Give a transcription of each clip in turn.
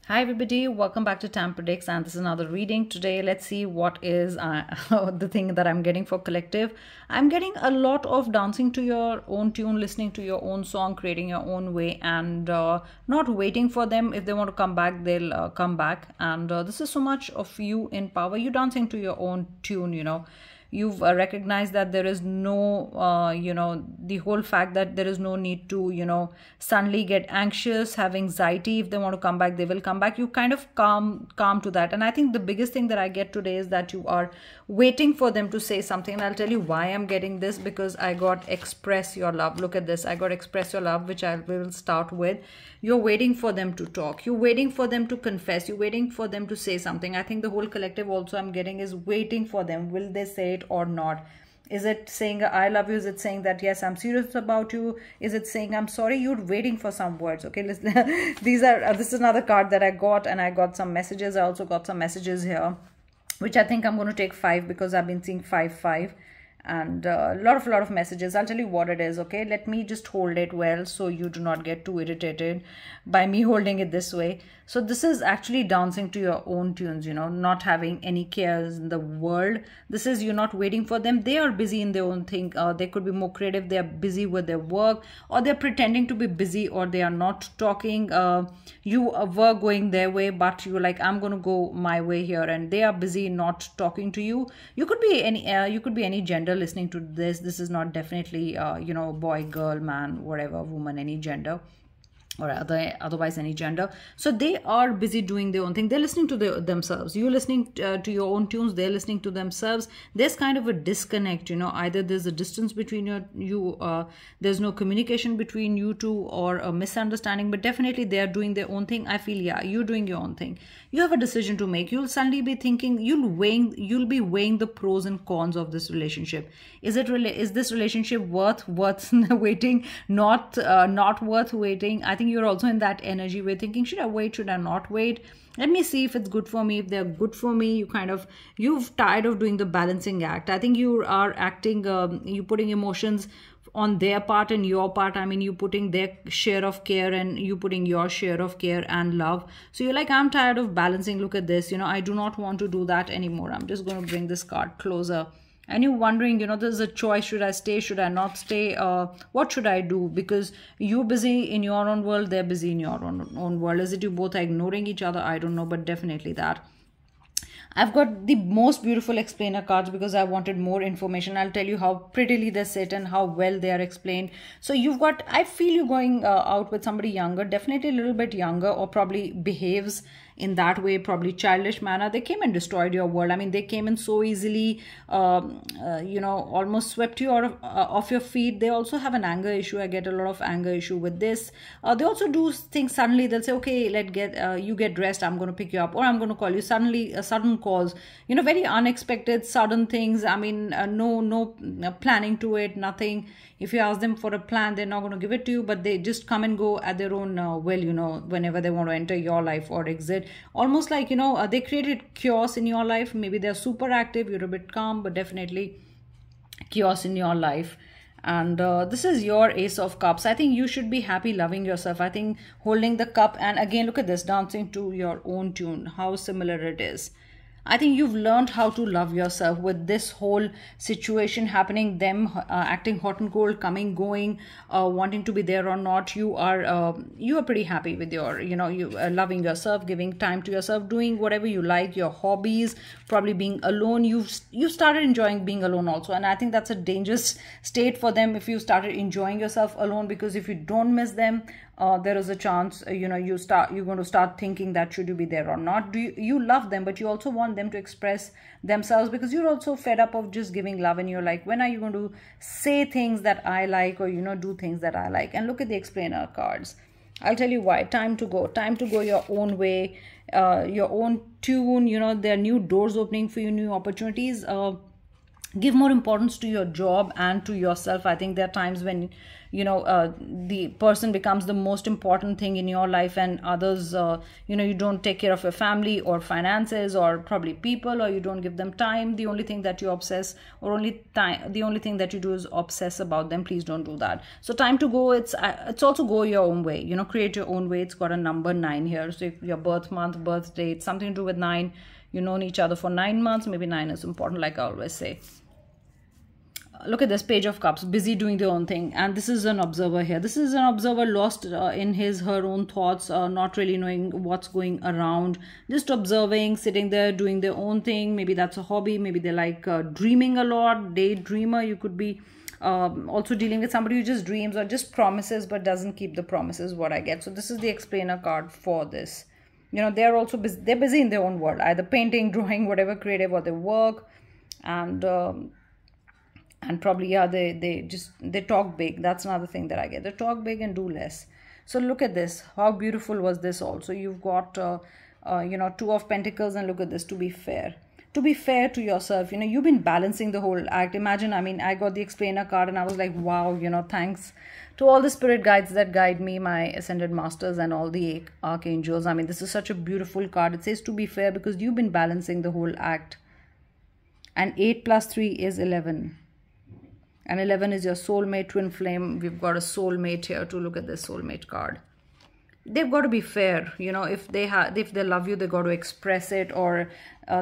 Hi everybody, welcome back to Tam Predicts, and this is another reading. Today let's see what is the thing that I'm getting for collective. I'm getting a lot of dancing to your own tune, listening to your own song, creating your own way, and not waiting for them. If they want to come back, they'll come back. And this is so much of you in power. You dancing to your own tune, you've recognized that there is no the whole fact that there is no need to suddenly get anxious, have anxiety. If they want to come back, they will come back. You kind of calm to that. And I think the biggest thing that I get today is that you are waiting for them to say something. And I'll tell you why I'm getting this, because I got express your love. Look at this, I got express your love, which I will start with. You're waiting for them to talk, you're waiting for them to confess, you're waiting for them to say something. I think the whole collective also I'm getting is waiting for them. Will they say it or not? Is it saying I love you? Is it saying that yes, I'm serious about you? Is it saying I'm sorry? You're waiting for some words. Okay, listen. This is another card that I got, and I got some messages. I also got some messages here, which I think I'm going to take 5, because I've been seeing 5 and a lot of messages. I'll tell you what it is. Okay, let me just hold it well so you do not get too irritated by me holding it this way. So this is actually dancing to your own tunes, not having any cares in the world. This is you're not waiting for them. They are busy in their own thing. They could be more creative. They are busy with their work, or they're pretending to be busy, or they are not talking. You were going their way, but you're like, I'm going to go my way here, and they are busy not talking to you. You could be any gender listening to this. This is not definitely boy, girl, man, whatever, woman, any gender, or otherwise any gender. So they are busy doing their own thing. They're listening to themselves. You're listening to your own tunes. They're listening to themselves. There's kind of a disconnect, either there's a distance between there's no communication between you two, or a misunderstanding, but definitely they are doing their own thing. I feel, yeah, you're doing your own thing. You have a decision to make. You'll suddenly be thinking, you'll be weighing the pros and cons of this relationship. Is this relationship worth waiting, not worth waiting? I think you're also in that energy where thinking, should I wait, should I not wait? Let me see if it's good for me. If they're good for me, you've tired of doing the balancing act. I think you are acting, you putting emotions on their part and your part. I mean, you putting their share of care and you putting your share of care and love. So you're like, I'm tired of balancing. Look at this, I do not want to do that anymore. I'm just going to bring this card closer. And you're wondering, there's a choice. Should I stay? Should I not stay? What should I do? Because you're busy in your own world. They're busy in your own world. Is it you both are ignoring each other? I don't know, but definitely that. I've got the most beautiful explainer cards because I wanted more information. I'll tell you how prettily they sit and how well they are explained. So I feel you're going out with somebody younger, definitely a little bit younger, or probably behaves in that way, probably childish manner. They came and destroyed your world. I mean, they came in so easily, almost swept you out off your feet. They also have an anger issue. I get a lot of anger issue with this. They also do things suddenly. They'll say, okay, you get dressed, I'm going to pick you up, or I'm going to call you. Suddenly, sudden calls, very unexpected, sudden things. I mean, no planning to it, nothing. If you ask them for a plan, they're not going to give it to you, but they just come and go at their own will, whenever they want to enter your life or exit. Almost like, they created chaos in your life. Maybe they're super active, you're a bit calm, but definitely chaos in your life. And this is your Ace of Cups. I think you should be happy, loving yourself. I think holding the cup, and again, look at this, dancing to your own tune, how similar it is. I think you've learned how to love yourself with this whole situation happening, them acting hot and cold, coming, going, wanting to be there or not. You are pretty happy with your, you loving yourself, giving time to yourself, doing whatever you like, your hobbies, probably being alone. You started enjoying being alone also. And I think that's a dangerous state for them if you started enjoying yourself alone, because if you don't miss them, there is a chance, you're going to start thinking that should you be there or not. You love them, but you also want them to express themselves, because you're also fed up of just giving love, and you're like, when are you going to say things that I like, or do things that I like? And look at the explainer cards. I'll tell you why. Time to go your own way, your own tune. There are new doors opening for you, new opportunities. give more importance to your job and to yourself. I think there are times when the person becomes the most important thing in your life, and others, you don't take care of your family or finances or probably people, or you don't give them time. The only thing that you obsess, or the only thing that you do is obsess about them. Please don't do that. So time to go. It's also go your own way, create your own way. It's got a number 9 here. So if your birth month, birth date, something to do with 9, you've known each other for 9 months, maybe 9 is important, like I always say. Look at this Page of Cups, busy doing their own thing. And this is an observer here. This is an observer lost in her own thoughts, not really knowing what's going around, just observing, sitting there, doing their own thing. Maybe that's a hobby. Maybe they like dreaming a lot, daydreamer. You could be also dealing with somebody who just dreams or just promises but doesn't keep the promises, what I get. So this is the explainer card for this. They're also busy. They're busy in their own world, either painting, drawing, whatever creative, or they work. And probably, yeah, they talk big. That's another thing that I get. They talk big and do less. So look at this. How beautiful was this also? You've got, 2 of Pentacles, and look at this, to be fair. To be fair to yourself. You've been balancing the whole act. Imagine, I got the explainer card and I was like, wow, thanks to all the spirit guides that guide me, my ascended masters and all the archangels. This is such a beautiful card. It says to be fair because you've been balancing the whole act. And 8 plus 3 is 11. And 11 is your soulmate, twin flame. We've got a soulmate here to look at this soulmate card. They've got to be fair. If they love you, they got to express it, or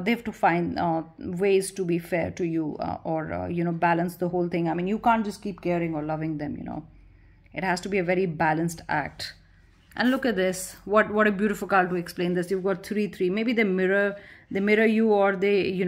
they have to find ways to be fair to you, or balance the whole thing. You can't just keep caring or loving them. It has to be a very balanced act. And look at this. What a beautiful card to explain this. You've got 3-3. Maybe they mirror you, or they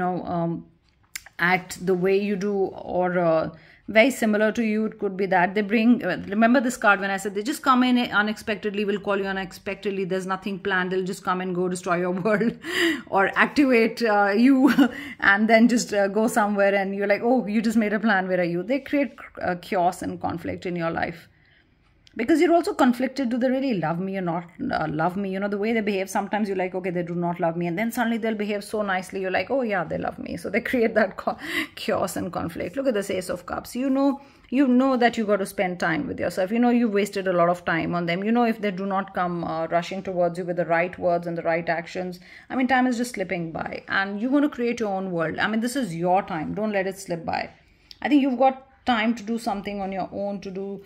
act the way you do, or very similar to you. It could be that they bring, remember this card when I said they just come in unexpectedly, will call you unexpectedly. There's nothing planned. They'll just come and go, destroy your world, or activate you and then just go somewhere, and you're like, oh, you just made a plan, where are you? They create chaos and conflict in your life. Because you're also conflicted. Do they really love me or not love me? The way they behave, sometimes you're like, okay, they do not love me. And then suddenly they'll behave so nicely. You're like, oh yeah, they love me. So they create that chaos and conflict. Look at this Ace of Cups. You know that you got to spend time with yourself. You've wasted a lot of time on them. If they do not come rushing towards you with the right words and the right actions, time is just slipping by. And you're going to create your own world. This is your time. Don't let it slip by. I think you've got time to do something on your own, to do...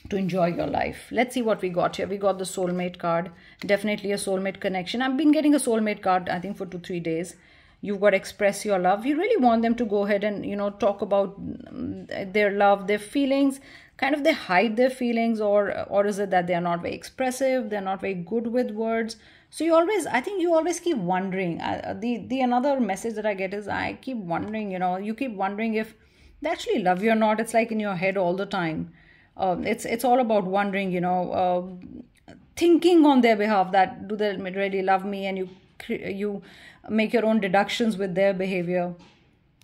to enjoy your life. Let's see what we got here. We got the soulmate card. Definitely a soulmate connection. I've been getting a soulmate card, I think, for 2-3 days. You've got express your love. You really want them to go ahead and, talk about their love, their feelings. Kind of they hide their feelings, or is it that they're not very expressive? They're not very good with words. So I think you always keep wondering. The another message that I get is I keep wondering, you keep wondering if they actually love you or not. It's like in your head all the time. It's all about wondering, thinking on their behalf that do they really love me, and you make your own deductions with their behavior.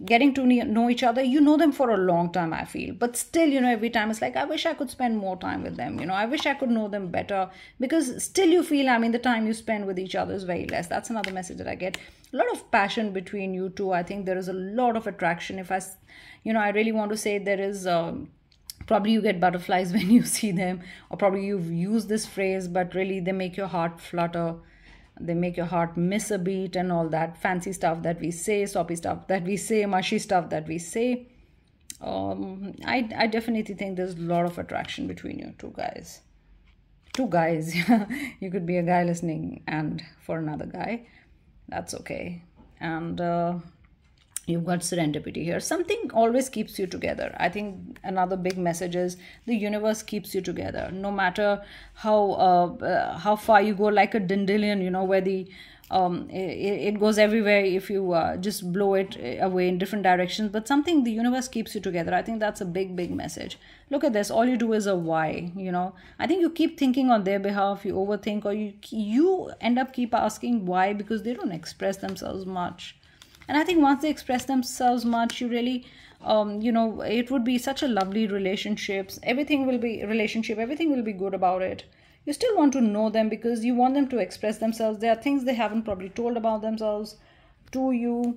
Getting to know each other, you know them for a long time, I feel, but still, every time it's like, I wish I could spend more time with them. I wish I could know them better, because still you feel, the time you spend with each other is very less. That's another message that I get. A lot of passion between you two. I think there is a lot of attraction. If I really want to say there is probably you get butterflies when you see them, or probably you've used this phrase, but really they make your heart flutter. They make your heart miss a beat, and all that fancy stuff that we say, soppy stuff that we say, mushy stuff that we say. I definitely think there's a lot of attraction between you two guys. Two guys. You could be a guy listening and for another guy. That's okay. And you've got serendipity here. Something always keeps you together. I think another big message is the universe keeps you together. No matter how far you go, like a dandelion, where it goes everywhere if you just blow it away in different directions. But the universe keeps you together. I think that's a big message. Look at this. All you do is a why. I think you keep thinking on their behalf. You overthink, or you end up keep asking why, because they don't express themselves much. And I think once they express themselves much, you really, it would be such a lovely relationship. Everything will be good about it. You still want to know them because you want them to express themselves. There are things they haven't probably told about themselves to you.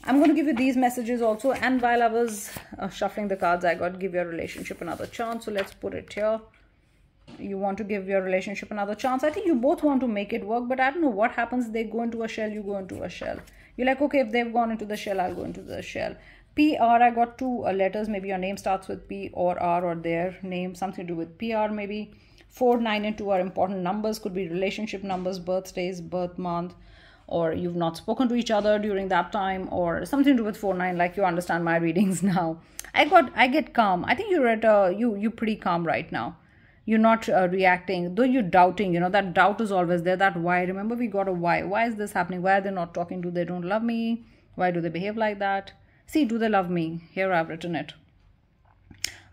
I'm going to give you these messages also. And while I was shuffling the cards, I got give your relationship another chance. So let's put it here. You want to give your relationship another chance. I think you both want to make it work, but I don't know what happens. They go into a shell, you go into a shell. You're like, okay, if they've gone into the shell, I'll go into the shell. PR, I got two letters. Maybe your name starts with P or R, or their name, something to do with PR maybe. 4, 9, and 2 are important numbers. Could be relationship numbers, birthdays, birth month, or you've not spoken to each other during that time, or something to do with 4, 9, like you understand my readings now. I get calm. I think you're at you're pretty calm right now. You're not reacting, though you're doubting, you know, that doubt is always there. That why, remember we got a why. Why is this happening? Why are they not talking? Do they don't love me? Why do they behave like that? See, do they love me? Here I've written it.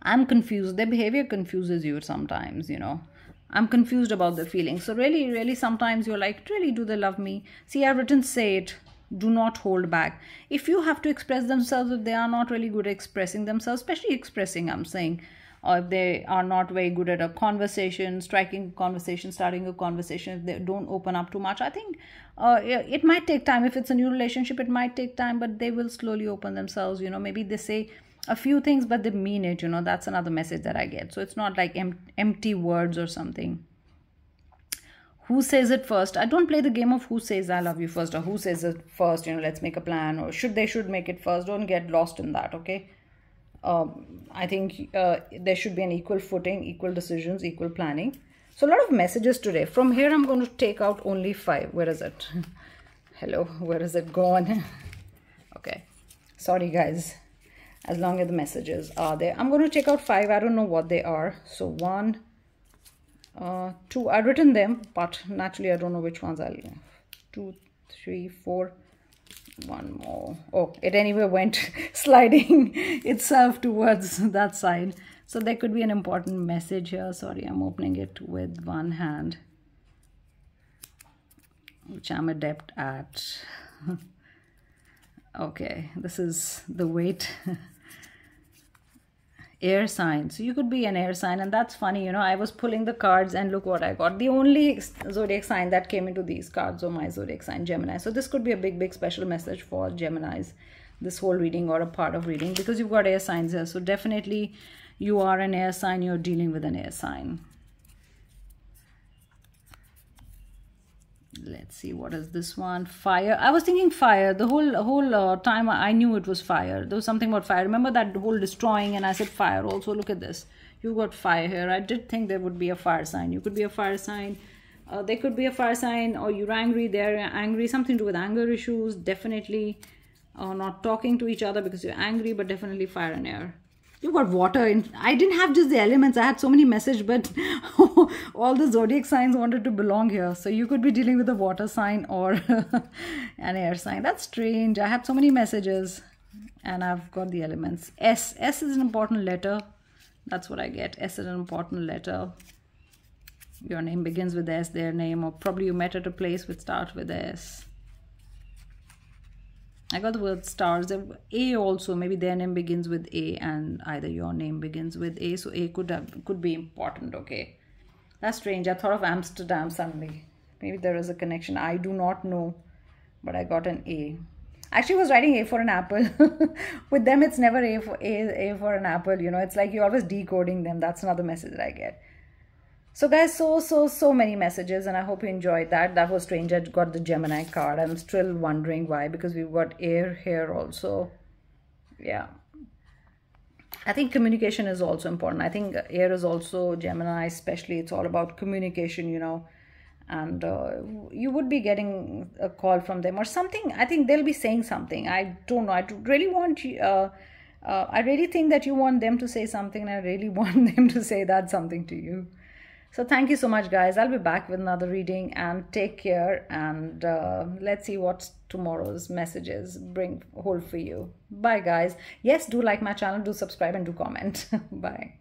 I'm confused. Their behavior confuses you sometimes, you know. I'm confused about their feelings. So really, really sometimes you're like, really, do they love me? See, I've written say it. Do not hold back. If you have to express themselves, if they are not really good at expressing themselves, especially expressing, I'm saying, or if they are not very good at a conversation, striking a conversation, starting a conversation, if they don't open up too much, I think it might take time. If it's a new relationship, it might take time, but they will slowly open themselves. You know, maybe they say a few things, but they mean it. You know, that's another message that I get. So it's not like empty words or something. Who says it first? I don't play the game of who says I love you first, or who says it first. You know, let's make a plan, or should make it first. Don't get lost in that, okay? I think there should be an equal footing, equal decisions, equal planning. So a lot of messages today. From here, I'm going to take out only 5. Where is it? Hello, where is it gone? Okay, sorry guys. As long as the messages are there, I'm going to take out 5. I don't know what they are. So 1, 2. I've written them, but naturally I don't know which ones I'll. 2, 3, 4. One more. Oh, it anyway went sliding itself towards that side. So there could be an important message here. Sorry, I'm opening it with one hand, which I'm adept at. Okay, this is the weight. Air sign. So you could be an air sign, and that's funny, you know. I was pulling the cards and look what I got. The only zodiac sign that came into these cards was my zodiac sign, Gemini. So this could be a big special message for Geminis, this whole reading or a part of reading, because you've got air signs here. So definitely you are an air sign, you're dealing with an air sign. Let's see, what is this one? Fire. I was thinking fire the whole time. I knew it was fire. There was something about fire. Remember that whole destroying, and I said fire also. Look at this. You got fire here. I did think there would be a fire sign. You could be a fire sign. There could be a fire sign, or you're angry. They're angry. Something to do with anger issues. Definitely not talking to each other because you're angry, but definitely fire and air. You got water in. I didn't have just the elements. I had so many messages, but all the zodiac signs wanted to belong here. So you could be dealing with a water sign or an air sign. That's strange. I had so many messages and I've got the elements. S. S is an important letter. That's what I get. S is an important letter. Your name begins with S, their name, or probably you met at a place which starts with S. I got the word stars. A also, maybe their name begins with A and either your name begins with A. So A could be important, okay? That's strange. I thought of Amsterdam suddenly. Maybe there is a connection. I do not know, but I got an A. Actually, I was writing A for an apple. With them, it's never A for an apple. You know, it's like you're always decoding them. That's another message that I get. So guys, so many messages, and I hope you enjoyed that. That was strange. I got the Gemini card. I'm still wondering why, because we've got air here also. Yeah. I think communication is also important. I think air is also Gemini, especially. It's all about communication, you know. And you would be getting a call from them or something. I think they'll be saying something. I don't know. I really want you... I really think that you want them to say something, and I really want them to say that something to you. So thank you so much, guys. I'll be back with another reading, and take care, and let's see what tomorrow's messages hold for you. Bye, guys. Yes, do like my channel, do subscribe, and do comment. Bye.